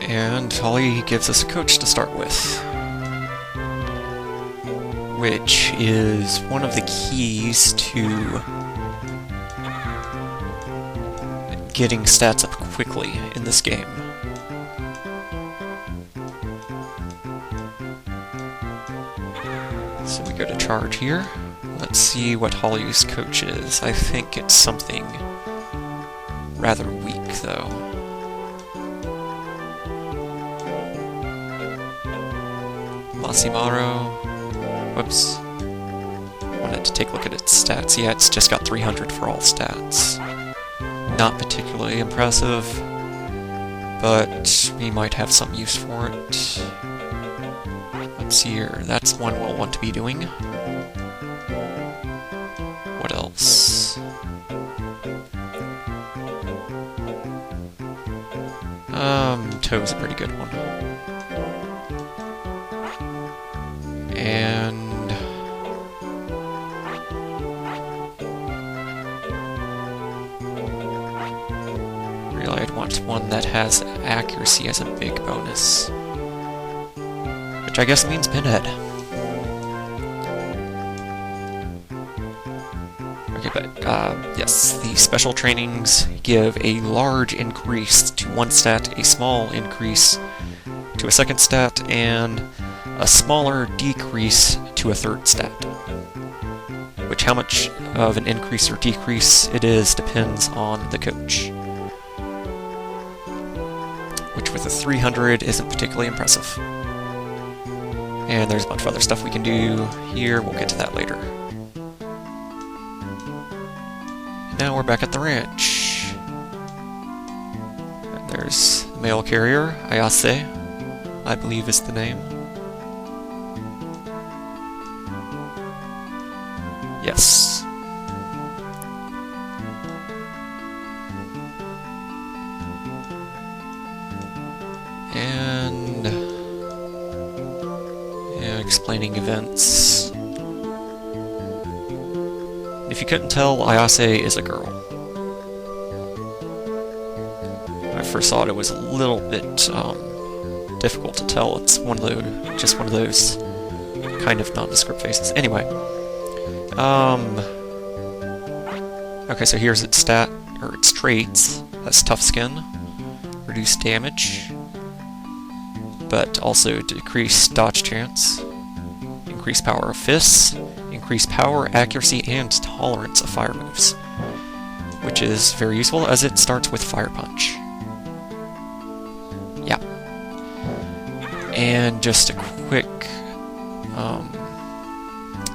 And Holly gives us a coach to start with, which is one of the keys to getting stats up quickly in this game. So we go to charge here. Let's see what Holly's coach is. I think it's something rather weak, though. Masimaro. Whoops. Wanted to take a look at its stats. Yeah, it's just got 300 for all stats. Not particularly impressive, but we might have some use for it. Let's see here. That's one we'll want to be doing. What else? Toe's a pretty good one. And really I'd want one that has accuracy as a big bonus, which I guess means Pinhead. Okay, but yes, the special trainings give a large increase to one stat, a small increase to a second stat, and a smaller decrease to a third stat. Which how much of an increase or decrease it is depends on the coach. Which with a 300 isn't particularly impressive. And there's a bunch of other stuff we can do here, we'll get to that later. Now we're back at the ranch. And there's the mail carrier, Ayase, I believe is the name. Yes. And yeah, explaining events. If you couldn't tell, Ayase is a girl. When I first saw it, it was a little bit difficult to tell. It's one of those, just one of those kind of nondescript faces. Anyway, okay, so here's its stat or its traits. That's tough skin, reduced damage, but also decreased dodge chance, increased power of fists, increased power, accuracy, and tolerance of fire moves, which is very useful as it starts with Fire Punch. Yeah. And just a quick,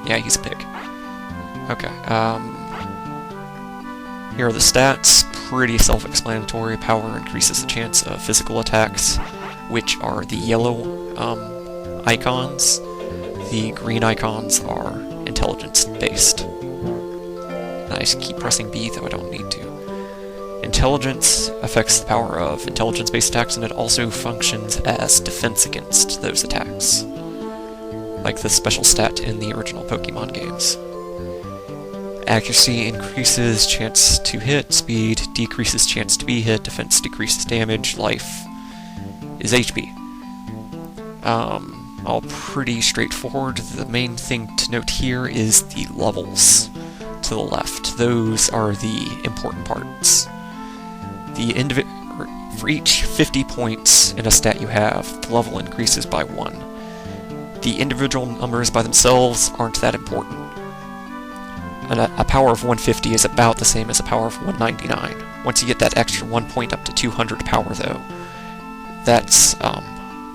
yeah, he's a pig. Okay, here are the stats, pretty self-explanatory. Power increases the chance of physical attacks, which are the yellow icons. The green icons are intelligence-based. I just keep pressing B, though I don't need to. Intelligence affects the power of intelligence-based attacks, and it also functions as defense against those attacks, like the special stat in the original Pokemon games. Accuracy increases chance to hit, speed decreases chance to be hit, defense decreases damage, life is HP. All pretty straightforward. The main thing to note here is the levels to the left. Those are the important parts. For each 50 points in a stat you have, the level increases by 1. The individual numbers by themselves aren't that important. And a power of 150 is about the same as a power of 199. Once you get that extra 1 point up to 200 power, though, that's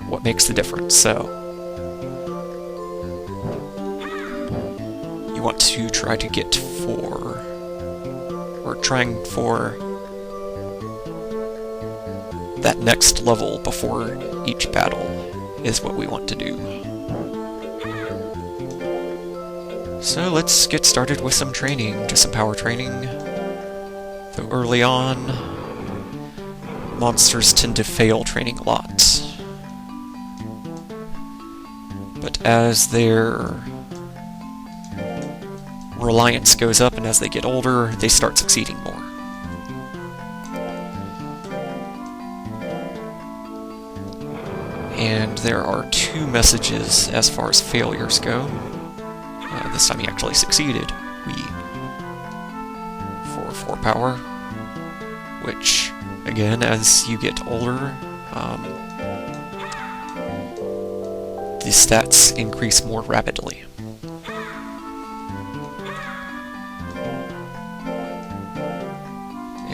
what makes the difference. So you want to try to get for, or trying for, that next level before each battle is what we want to do. So let's get started with some training, just some power training. Though early on, monsters tend to fail training a lot. But as their reliance goes up and as they get older, they start succeeding more. And there are 2 messages as far as failures go. This time he actually succeeded. For 4 power, which, again, as you get older, the stats increase more rapidly.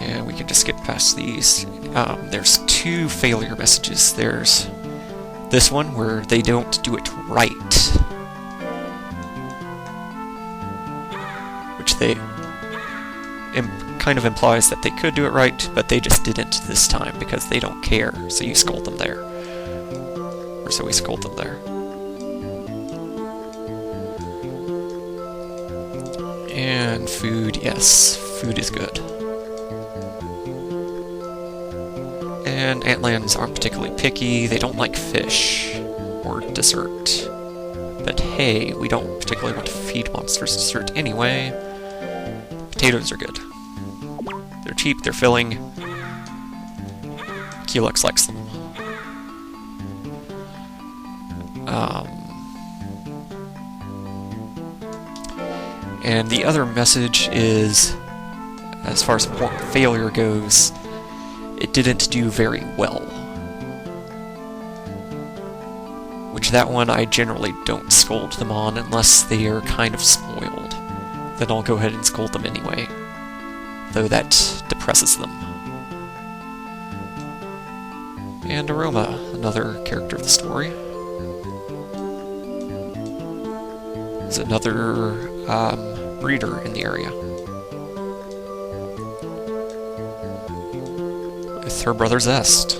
And we can just skip past these. There's 2 failure messages. There's this one where they don't do it right, which they kind of implies that they could do it right, but they just didn't this time because they don't care, so you scold them there. Or so we scold them there. And food, yes, food is good. And Antlands aren't particularly picky, they don't like fish or dessert. But hey, we don't particularly want to feed monsters dessert anyway. Potatoes are good. They're cheap, they're filling. Culex likes them. And the other message is, as far as failure goes, it didn't do very well. Which that one I generally don't scold them on unless they are kind of spoiled. Then I'll go ahead and scold them anyway, though that depresses them. And Aroma, another character of the story, is another breeder in the area, with her brother Zest.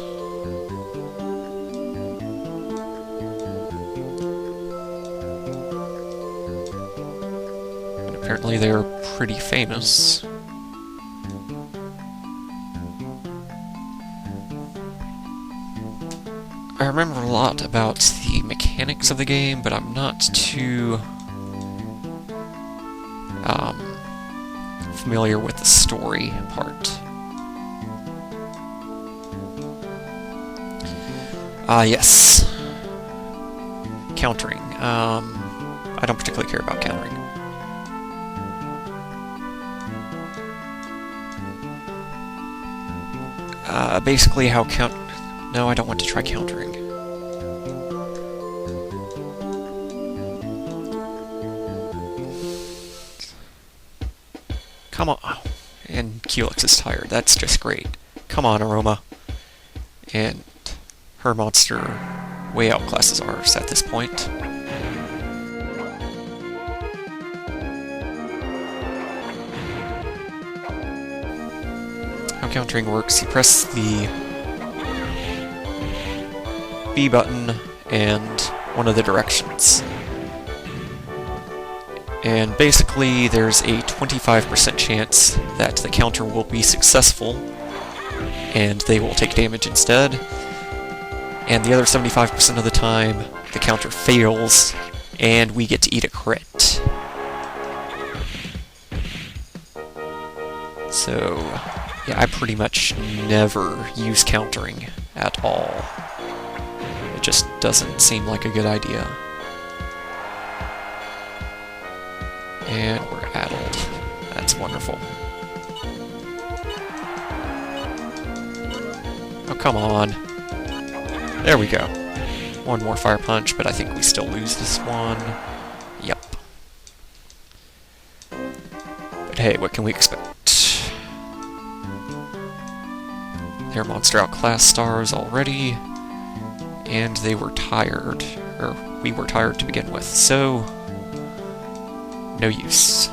And apparently they're pretty famous. I remember a lot about the mechanics of the game, but I'm not too familiar with the story part. Yes. Countering. I don't particularly care about countering. Basically how No, I don't want to try countering. Come on. Oh, and Culex is tired. That's just great. Come on, Aroma. And her monster way outclasses ours at this point. How countering works, you press the B button and one of the directions. And basically there's a 25% chance that the counter will be successful and they will take damage instead. And the other 75% of the time the counter fails and we get to eat a crit. So yeah, I pretty much never use countering at all. It just doesn't seem like a good idea. And we're addled. That's wonderful. Oh, come on. There we go. One more fire punch, but I think we still lose this one. Yep. But hey, what can we expect? Their monster outclassed stars already, and they were tired. Or, we were tired to begin with, so no use.